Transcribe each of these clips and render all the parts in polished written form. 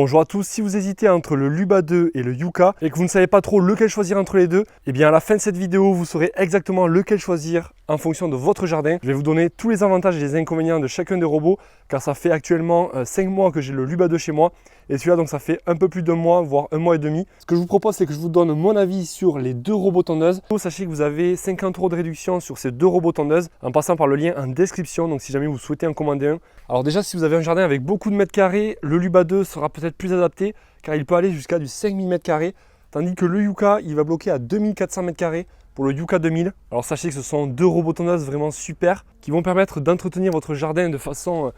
Bonjour à tous, si vous hésitez entre le Luba 2 et le Yuka et que vous ne savez pas trop lequel choisir entre les deux, eh bien à la fin de cette vidéo, vous saurez exactement lequel choisir en fonction de votre jardin. Je vais vous donner tous les avantages et les inconvénients de chacun des robots car ça fait actuellement 5 mois que j'ai le Luba 2 chez moi et celui-là donc ça fait un peu plus d'un mois, voire un mois et demi. Ce que je vous propose, c'est que je vous donne mon avis sur les deux robots tondeuses. Sachez que vous avez 50 € de réduction sur ces deux robots tondeuses en passant par le lien en description, donc si jamais vous souhaitez en commander un. Alors déjà, si vous avez un jardin avec beaucoup de mètres carrés, le Luba 2 sera peut-être plus adapté car il peut aller jusqu'à du 5000 m², tandis que le Yuka il va bloquer à 2400 m² pour le Yuka 2000. Alors sachez que ce sont deux robots tondeuses vraiment super qui vont permettre d'entretenir votre jardin de façon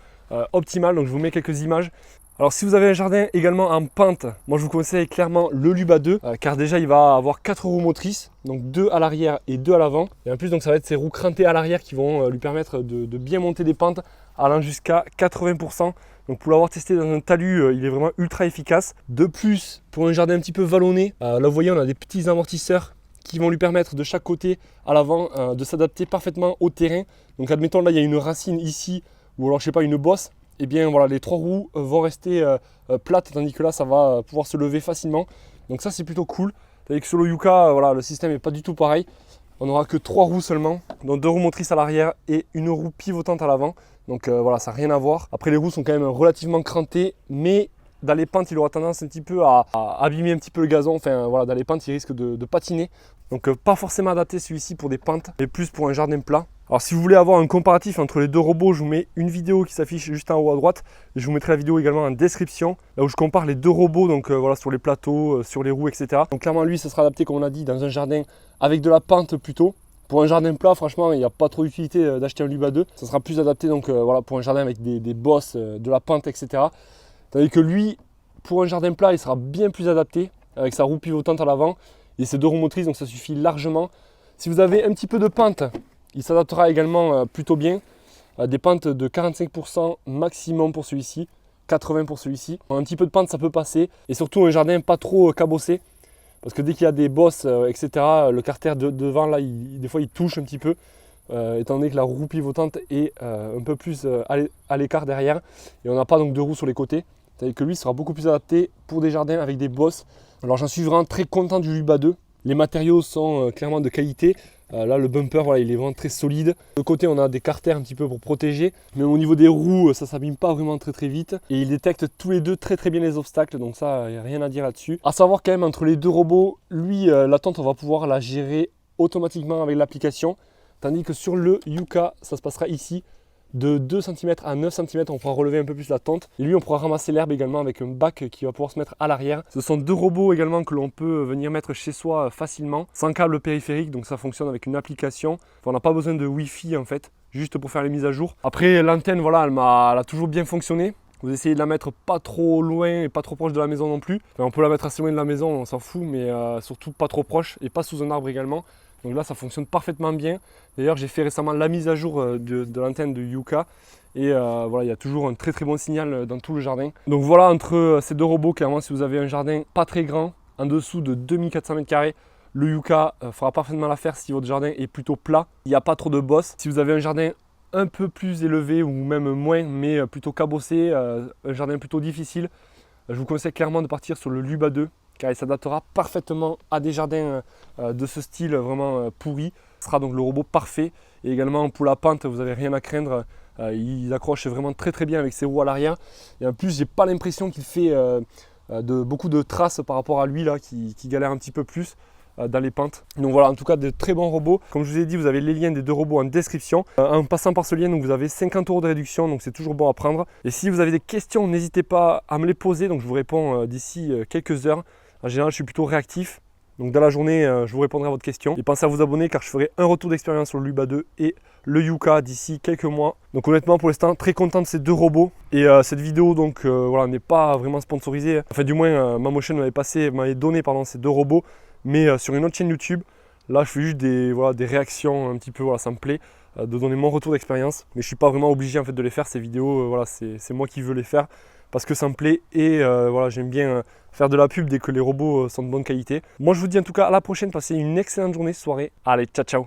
optimale. Donc je vous mets quelques images. Alors si vous avez un jardin également en pente, moi je vous conseille clairement le Luba 2 car déjà il va avoir 4 roues motrices, donc 2 à l'arrière et 2 à l'avant. Et en plus donc ça va être ces roues crantées à l'arrière qui vont lui permettre de bien monter des pentes allant jusqu'à 80%. Donc pour l'avoir testé dans un talus, il est vraiment ultra efficace. De plus, pour un jardin un petit peu vallonné, là vous voyez on a des petits amortisseurs qui vont lui permettre de chaque côté à l'avant de s'adapter parfaitement au terrain. Donc admettons là il y a une racine ici ou alors je sais pas une bosse. Et bien voilà, les 3 roues vont rester plates, tandis que là ça va pouvoir se lever facilement. Donc ça c'est plutôt cool. Tandis que sur le Yuka, voilà, le système n'est pas du tout pareil. On n'aura que 3 roues seulement, donc 2 roues motrices à l'arrière et une roue pivotante à l'avant. Donc voilà, ça n'a rien à voir. Après les roues sont quand même relativement crantées, mais dans les pentes il aura tendance un petit peu à abîmer un petit peu le gazon. Enfin voilà, dans les pentes il risque de patiner. Donc pas forcément adapté celui-ci pour des pentes, mais plus pour un jardin plat. Alors si vous voulez avoir un comparatif entre les deux robots, je vous mets une vidéo qui s'affiche juste en haut à droite. Et je vous mettrai la vidéo également en description, là où je compare les deux robots, donc voilà, sur les plateaux, sur les roues, etc. Donc clairement lui, ça sera adapté comme on a dit dans un jardin avec de la pente plutôt. Pour un jardin plat, franchement, il n'y a pas trop d'utilité d'acheter un Luba 2. Ça sera plus adapté donc voilà, pour un jardin avec des bosses, de la pente, etc. Tandis que lui, pour un jardin plat, il sera bien plus adapté avec sa roue pivotante à l'avant et ses 2 roues motrices, donc ça suffit largement. Si vous avez un petit peu de pente, il s'adaptera également plutôt bien. Des pentes de 45% maximum pour celui-ci, 80% pour celui-ci. Un petit peu de pente, ça peut passer. Et surtout un jardin pas trop cabossé. Parce que dès qu'il y a des bosses, etc., le carter devant, là, des fois, il touche un petit peu. Étant donné que la roue pivotante est un peu plus à l'écart derrière. Et on n'a pas donc de roues sur les côtés. C'est-à-dire que lui sera beaucoup plus adapté pour des jardins avec des bosses. Alors j'en suis vraiment très content du Luba 2. Les matériaux sont clairement de qualité. Là le bumper voilà, il est vraiment très solide. De côté on a des carters un petit peu pour protéger. Mais au niveau des roues ça ne s'abîme pas vraiment très vite. Et ils détectent tous les deux très bien les obstacles. Donc ça il n'y a rien à dire là-dessus. À savoir quand même entre les deux robots, lui la tente on va pouvoir la gérer automatiquement avec l'application. Tandis que sur le Yuka ça se passera ici. De 2 cm à 9 cm, on pourra relever un peu plus la tente. Et lui, on pourra ramasser l'herbe également avec un bac qui va pouvoir se mettre à l'arrière. Ce sont 2 robots également que l'on peut venir mettre chez soi facilement, sans câble périphérique, donc ça fonctionne avec une application. Enfin, on n'a pas besoin de Wi-Fi en fait, juste pour faire les mises à jour. Après, l'antenne, voilà, elle a toujours bien fonctionné. Vous essayez de la mettre pas trop loin et pas trop proche de la maison non plus. Enfin, on peut la mettre assez loin de la maison, on s'en fout, mais surtout pas trop proche et pas sous un arbre également. Donc là ça fonctionne parfaitement bien. D'ailleurs j'ai fait récemment la mise à jour de l'antenne de Yuka. Et voilà, il y a toujours un très bon signal dans tout le jardin. Donc voilà, entre ces deux robots, clairement si vous avez un jardin pas très grand, en dessous de 2400 m², le Yuka fera parfaitement l'affaire si votre jardin est plutôt plat. Il n'y a pas trop de bosses. Si vous avez un jardin un peu plus élevé ou même moins, mais plutôt cabossé, un jardin plutôt difficile, je vous conseille clairement de partir sur le Luba 2. Car il s'adaptera parfaitement à des jardins de ce style vraiment pourri. Ce sera donc le robot parfait. Et également pour la pente, vous n'avez rien à craindre. Il accroche vraiment très bien avec ses roues à l'arrière. Et en plus, j'ai pas l'impression qu'il fait beaucoup de traces par rapport à lui là, qui galère un petit peu plus dans les pentes. Donc voilà, en tout cas de très bons robots. Comme je vous ai dit, vous avez les liens des deux robots en description. En passant par ce lien, donc vous avez 50 € de réduction, donc c'est toujours bon à prendre. Et si vous avez des questions, n'hésitez pas à me les poser. Donc je vous réponds d'ici quelques heures. En général, je suis plutôt réactif. Donc dans la journée, je vous répondrai à votre question. Et pensez à vous abonner car je ferai un retour d'expérience sur le Luba 2 et le Yuka d'ici quelques mois. Donc honnêtement, pour l'instant, très content de ces deux robots. Et cette vidéo donc voilà, n'est pas vraiment sponsorisée. Enfin du moins, Mamochen m'avait donné ces deux robots. Mais sur une autre chaîne YouTube, là je fais juste des réactions un petit peu, voilà, ça me plaît. De donner mon retour d'expérience. Mais je ne suis pas vraiment obligé en fait de les faire, ces vidéos. Voilà, c'est moi qui veux les faire. Parce que ça me plaît et voilà, j'aime bien faire de la pub dès que les robots sont de bonne qualité. Moi je vous dis en tout cas à la prochaine, passez une excellente journée, soirée. Allez, ciao ciao.